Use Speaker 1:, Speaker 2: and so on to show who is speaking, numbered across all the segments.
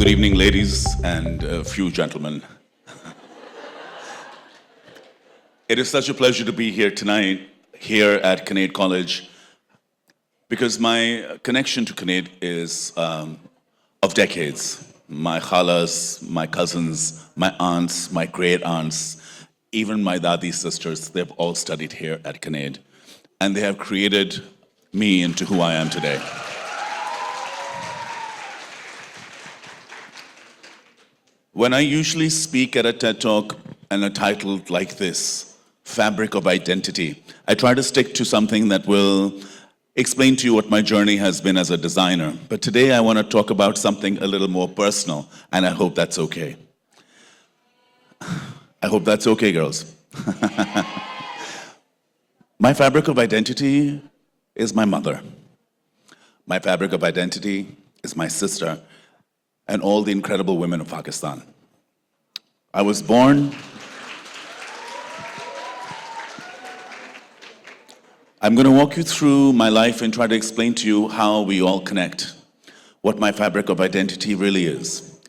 Speaker 1: Good evening, ladies and a few gentlemen. It is such a pleasure to be here tonight, here at TEDxKinnaird College, because my connection to TEDxKinnaird is of decades. My khalas, my cousins, my aunts, my great aunts, even my dadi sisters, they've all studied here at TEDxKinnaird. And they have created me into who I am today. When I usually speak at a TED Talk and a title like this, Fabric of Identity, I try to stick to something that will explain to you what my journey has been as a designer. But today I want to talk about something a little more personal, and I hope that's okay. I hope that's okay, girls. My fabric of identity is my mother. My fabric of identity is my sister and all the incredible women of Pakistan. I was born. I'm going to walk you through my life and try to explain to you how we all connect, what my fabric of identity really is.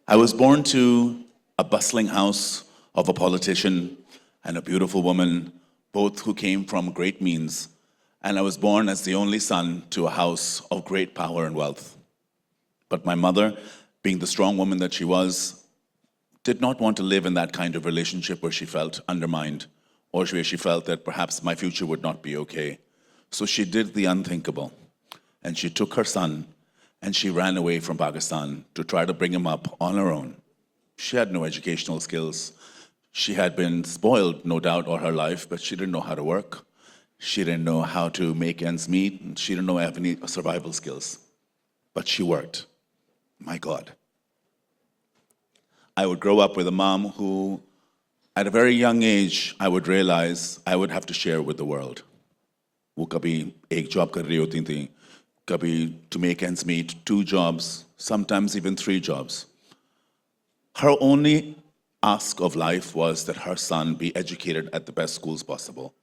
Speaker 1: I was born to a bustling house of a politician and a beautiful woman, both who came from great means, and I was born as the only son to a house of great power and wealth. But my mother, being the strong woman that she was, did not want to live in that kind of relationship where she felt undermined or where she felt that perhaps my future would not be okay. So she did the unthinkable, and she took her son and she ran away from Pakistan to try to bring him up on her own. She had no educational skills. She had been spoiled, no doubt, all her life, but she didn't know how to work. She didn't know how to make ends meet, and she didn't know have any survival skills. But she worked. My God. I would grow up with a mom who, at a very young age, I would realize I would have to share with the world. वो कभी एक job कर रही होती थी, कभी to make ends meet, 2 jobs, sometimes even 3 jobs. Her only ask of life was that her son be educated at the best schools possible.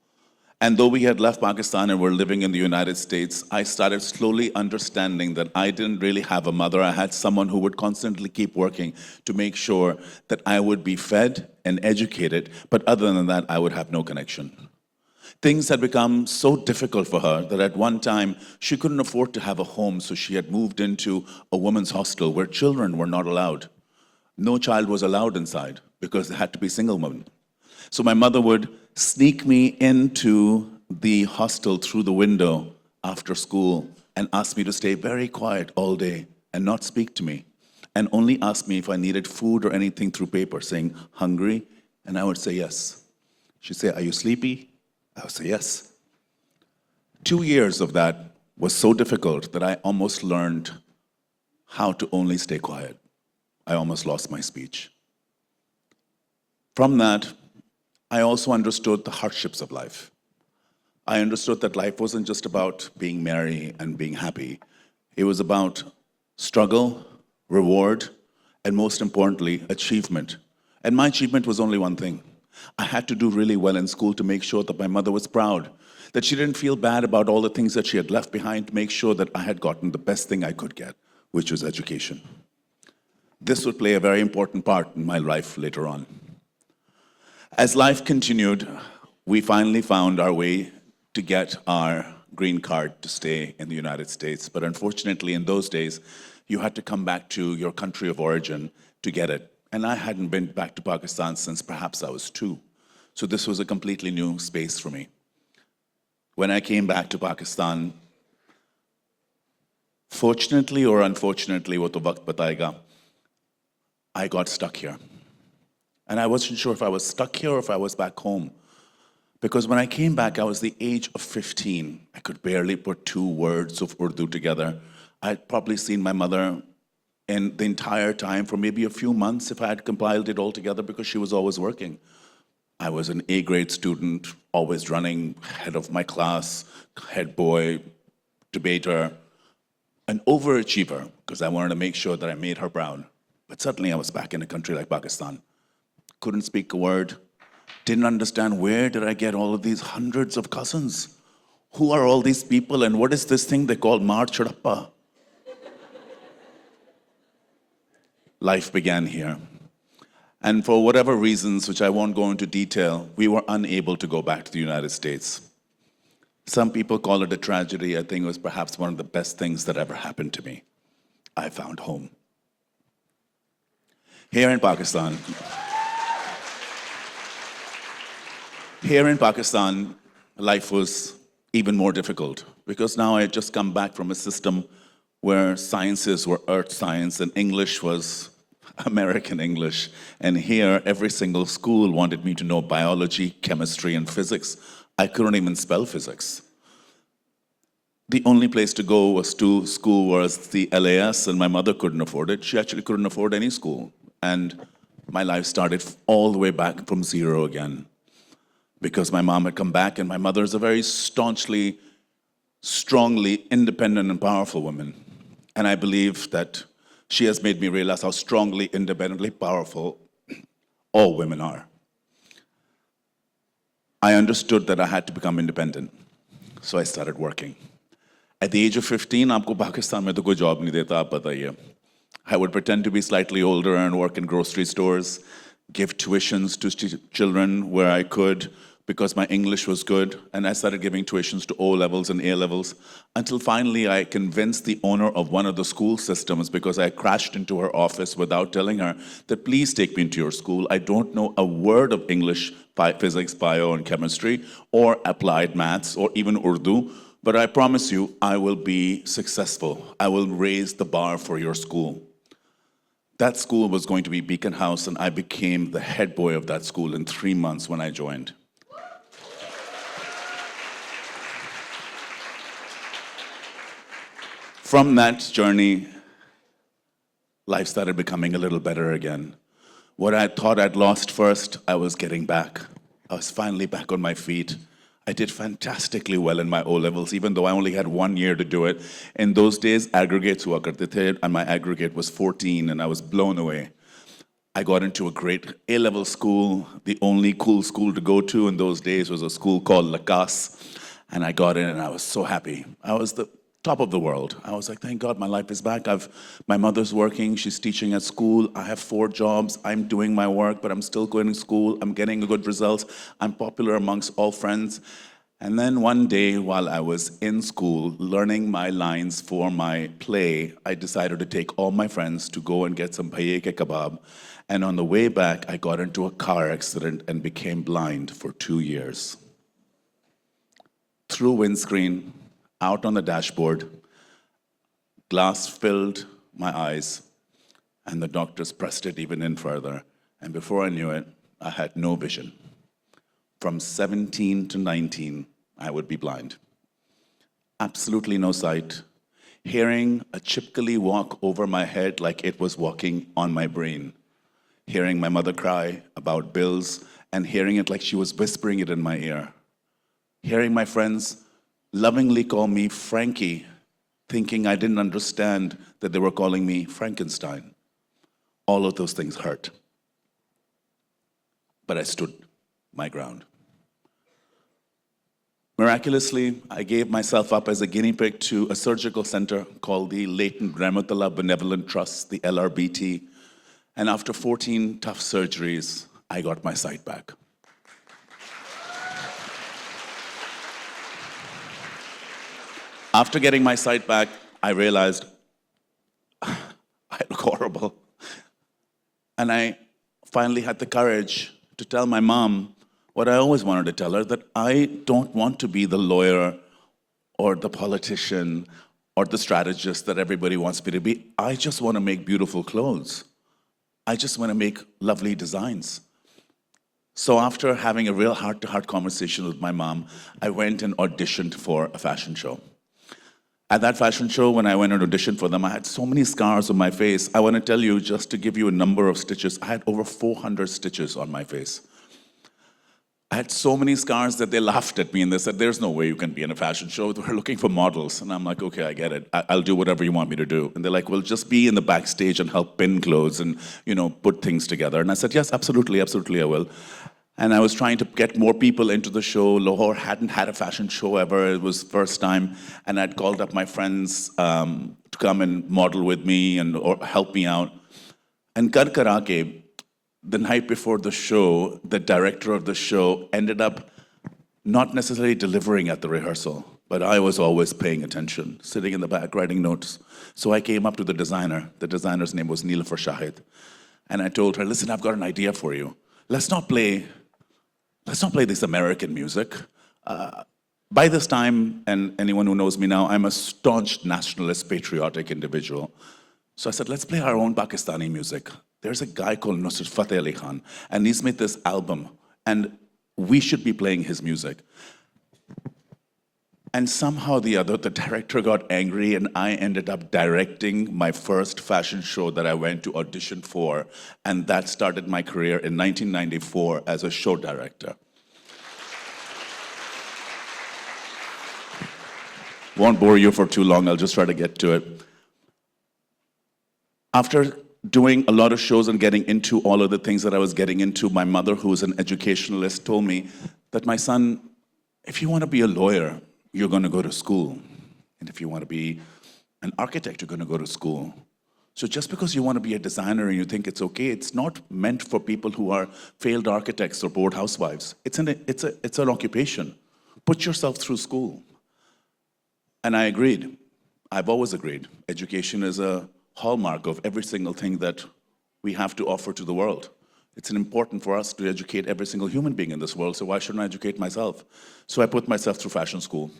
Speaker 1: And though we had left Pakistan and were living in the United States, I started slowly understanding that I didn't really have a mother. I had someone who would constantly keep working to make sure that I would be fed and educated, but other than that, I would have no connection. Things had become so difficult for her that at one time, she couldn't afford to have a home, so she had moved into a women's hostel where children were not allowed. No child was allowed inside because they had to be single women. So my mother would sneak me into the hostel through the window after school and ask me to stay very quiet all day and not speak to me, and only ask me if I needed food or anything through paper, saying, hungry? And I would say yes. She'd say, are you sleepy? I would say yes. 2 years of that was so difficult that I almost learned how to only stay quiet. I almost lost my speech. From that, I also understood the hardships of life. I understood that life wasn't just about being merry and being happy. It was about struggle, reward, and most importantly, achievement. And my achievement was only one thing. I had to do really well in school to make sure that my mother was proud, that she didn't feel bad about all the things that she had left behind, to make sure that I had gotten the best thing I could get, which was education. This would play a very important part in my life later on. As life continued, we finally found our way to get our green card to stay in the United States. But unfortunately, in those days, you had to come back to your country of origin to get it. And I hadn't been back to Pakistan since perhaps I was 2. So this was a completely new space for me. When I came back to Pakistan, fortunately or unfortunately, wo to waqt batayega, I got stuck here. And I wasn't sure if I was stuck here or if I was back home. Because when I came back, I was the age of 15. I could barely put 2 words of Urdu together. I'd probably seen my mother in the entire time for maybe a few months if I had compiled it all together, because she was always working. I was an A-grade student, always running, head of my class, head boy, debater, an overachiever, because I wanted to make sure that I made her proud. But suddenly I was back in a country like Pakistan. Couldn't speak a word, didn't understand where did I get all of these hundreds of cousins? Who are all these people, and what is this thing they call Mar Chadappa? life began here. And for whatever reasons, which I won't go into detail, we were unable to go back to the United States. Some people call it a tragedy. I think it was perhaps one of the best things that ever happened to me. I found home. Here in Pakistan, life was even more difficult because now I had just come back from a system where sciences were earth science and English was American English. And here, every single school wanted me to know biology, chemistry, and physics. I couldn't even spell physics. The only place to go was to school was the LAS, and my mother couldn't afford it. She actually couldn't afford any school. And my life started all the way back from zero again. Because my mom had come back, and my mother is a very staunchly, strongly independent and powerful woman. And I believe that she has made me realize how strongly, independently powerful all women are. I understood that I had to become independent, so I started working. At the age of 15, आपको पाकिस्तान में तो कोई job नहीं देता, आप बताइए. I would pretend to be slightly older and work in grocery stores, give tuitions to children where I could because my English was good, and I started giving tuitions to O-levels and A-levels until finally I convinced the owner of one of the school systems, because I crashed into her office without telling her, that please take me into your school. I don't know a word of English, physics, bio, and chemistry, or applied maths, or even Urdu, but I promise you, I will be successful. I will raise the bar for your school. That school was going to be Beacon House, and I became the head boy of that school in 3 months when I joined. From that journey, life started becoming a little better again. What I thought I'd lost first, I was getting back. I was finally back on my feet. I did fantastically well in my O-levels, even though I only had 1 year to do it. In those days, aggregates hua karte the, and my aggregate was 14, and I was blown away. I got into a great A-level school. The only cool school to go to in those days was a school called Lakas, and I got in, and I was so happy. I was the top of the world. I was like, thank God, my life is back. My mother's working, she's teaching at school. I have 4 jobs, I'm doing my work, but I'm still going to school. I'm getting good results. I'm popular amongst all friends. And then one day, while I was in school, learning my lines for my play, I decided to take all my friends to go and get some paye ke kebab. And on the way back, I got into a car accident and became blind for 2 years. Through windscreen, out on the dashboard, glass filled my eyes, and the doctors pressed it even in further. And before I knew it, I had no vision. From 17 to 19, I would be blind. Absolutely no sight. Hearing a chipkali walk over my head like it was walking on my brain. Hearing my mother cry about bills, and hearing it like she was whispering it in my ear. Hearing my friends lovingly call me Frankie, thinking I didn't understand that they were calling me Frankenstein. All of those things hurt. But I stood my ground. Miraculously, I gave myself up as a guinea pig to a surgical center called the Latent Rahmatullah Benevolent Trust, the LRBT. And after 14 tough surgeries, I got my sight back. After getting my sight back, I realized I look horrible. And I finally had the courage to tell my mom what I always wanted to tell her, that I don't want to be the lawyer or the politician or the strategist that everybody wants me to be. I just want to make beautiful clothes. I just want to make lovely designs. So after having a real heart-to-heart conversation with my mom, I went and auditioned for a fashion show. At that fashion show, when I went and auditioned for them, I had so many scars on my face. I want to tell you, just to give you a number of stitches, I had over 400 stitches on my face. I had so many scars that they laughed at me and they said, there's no way you can be in a fashion show. We're looking for models. And I'm like, okay, I get it. I'll do whatever you want me to do. And they're like, well, just be in the backstage and help pin clothes and, put things together. And I said, yes, absolutely, absolutely, I will. And I was trying to get more people into the show. Lahore hadn't had a fashion show ever. It was first time. And I'd called up my friends to come and model with me or help me out. And kar karake, the night before the show, the director of the show ended up not necessarily delivering at the rehearsal, but I was always paying attention, sitting in the back, writing notes. So I came up to the designer. The designer's name was Neelafar Shahid. And I told her, listen, I've got an idea for you. Let's not play this American music. By this time, and anyone who knows me now, I'm a staunch nationalist, patriotic individual. So I said, let's play our own Pakistani music. There's a guy called Nusrat Fateh Ali Khan, and he's made this album, and we should be playing his music. And somehow or the other, the director got angry, and I ended up directing my first fashion show that I went to audition for, and that started my career in 1994 as a show director. Won't bore you for too long, I'll just try to get to it. After doing a lot of shows and getting into all of the things that I was getting into, my mother, who is an educationalist, told me that, my son, if you want to be a lawyer, you're going to go to school. And if you want to be an architect, you're going to go to school. So just because you want to be a designer and you think it's okay, it's not meant for people who are failed architects or bored housewives. It's an occupation. Put yourself through school. And I agreed. I've always agreed. Education is a hallmark of every single thing that we have to offer to the world. It's important for us to educate every single human being in this world, so why shouldn't I educate myself? So I put myself through fashion school.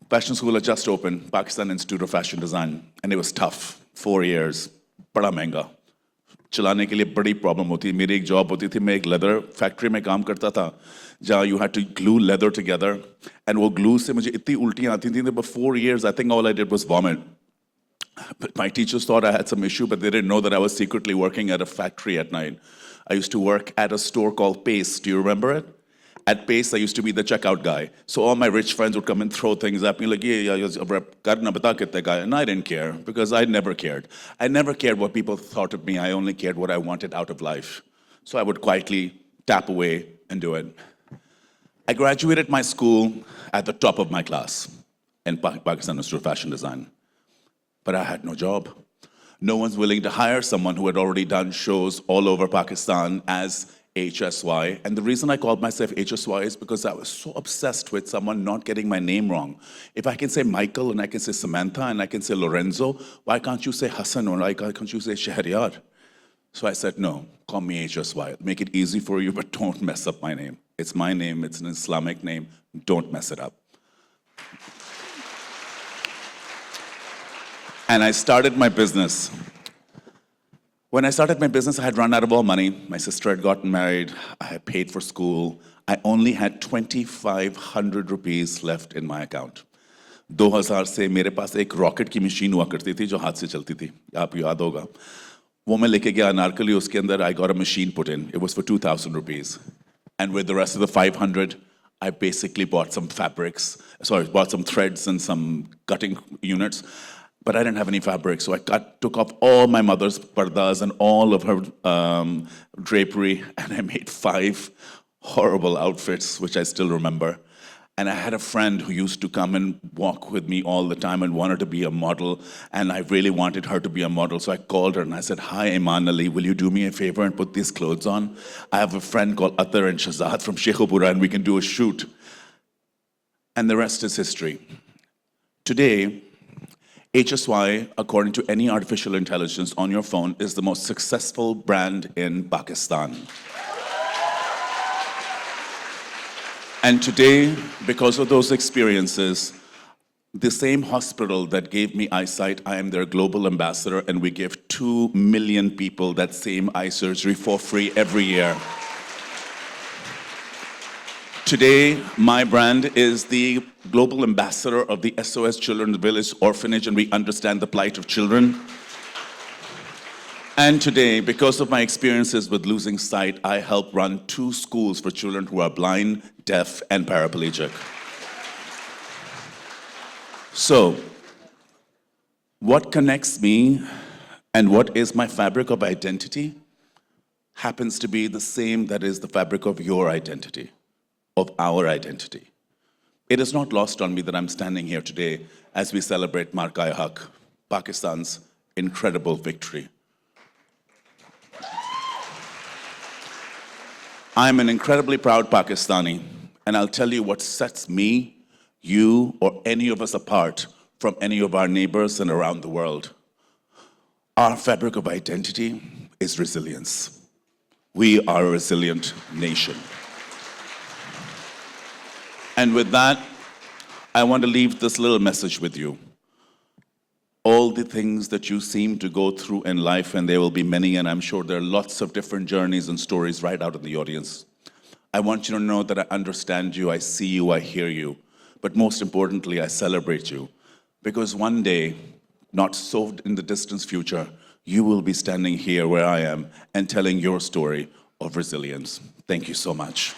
Speaker 1: Fashion school had just opened, Pakistan Institute of Fashion Design, and it was tough. 4 years, बड़ा महंगा. चलाने के लिए बड़ी problem होती. मेरी एक job होती थी, मैं एक लेदर फैक्ट्री में काम करता था, जहाँ you had to glue leather together, and वो glue से मुझे इतनी उल्टियाँ आती थी that for 4 years, I think all I did was vomit. But my teachers thought I had some issue, but they didn't know that I was secretly working at a factory at night. I used to work at a store called Pace. Do you remember it? At Pace, I used to be the checkout guy. So all my rich friends would come and throw things at me like, and I didn't care because I never cared. I never cared what people thought of me. I only cared what I wanted out of life. So I would quietly tap away and do it. I graduated my school at the top of my class in Pakistan Institute of Fashion Design. But I had no job. No one's willing to hire someone who had already done shows all over Pakistan as HSY. And the reason I called myself HSY is because I was so obsessed with someone not getting my name wrong. If I can say Michael and I can say Samantha and I can say Lorenzo, why can't you say Hassan or why can't you say Sheheryar? So I said, no, call me HSY. Make it easy for you, but don't mess up my name. It's my name, it's an Islamic name. Don't mess it up. And I started my business. When I started my business, I had run out of all money. My sister had gotten married. I had paid for school. I only had 2,500 rupees left in my account. 2000 से मेरे पास एक rocket की machine हुआ करती थी जो हाथ से चलती थी. आप याद होगा. वो मैं लेके गया अनारकली, उसके अंदर I got a machine put in. It was for 2,000 rupees. And with the rest of the 500, I basically bought some bought some threads and some cutting units. But I didn't have any fabric, so I took off all my mother's pardas and all of her drapery, and I made 5 horrible outfits, which I still remember. And I had a friend who used to come and walk with me all the time and wanted to be a model, and I really wanted her to be a model, so I called her and I said, "Hi, Iman Ali, will you do me a favor and put these clothes on? I have a friend called Atar and Shahzad from Sheikhupura, and we can do a shoot." And the rest is history. Today, HSY, according to any artificial intelligence on your phone, is the most successful brand in Pakistan. And today, because of those experiences, the same hospital that gave me eyesight, I am their global ambassador, and we give 2 million people that same eye surgery for free every year. Today, my brand is the global ambassador of the SOS Children's Village Orphanage, and we understand the plight of children. And today, because of my experiences with losing sight, I help run 2 schools for children who are blind, deaf, and paraplegic. So, what connects me and what is my fabric of identity happens to be the same that is the fabric of your identity, of our identity. It is not lost on me that I'm standing here today as we celebrate Marka-e Haq, Pakistan's incredible victory. I'm an incredibly proud Pakistani, and I'll tell you what sets me, you, or any of us apart from any of our neighbors and around the world. Our fabric of identity is resilience. We are a resilient nation. And with that, I want to leave this little message with you. All the things that you seem to go through in life, and there will be many, and I'm sure there are lots of different journeys and stories right out in the audience. I want you to know that I understand you, I see you, I hear you, but most importantly, I celebrate you. Because one day, not so in the distant future, you will be standing here where I am and telling your story of resilience. Thank you so much.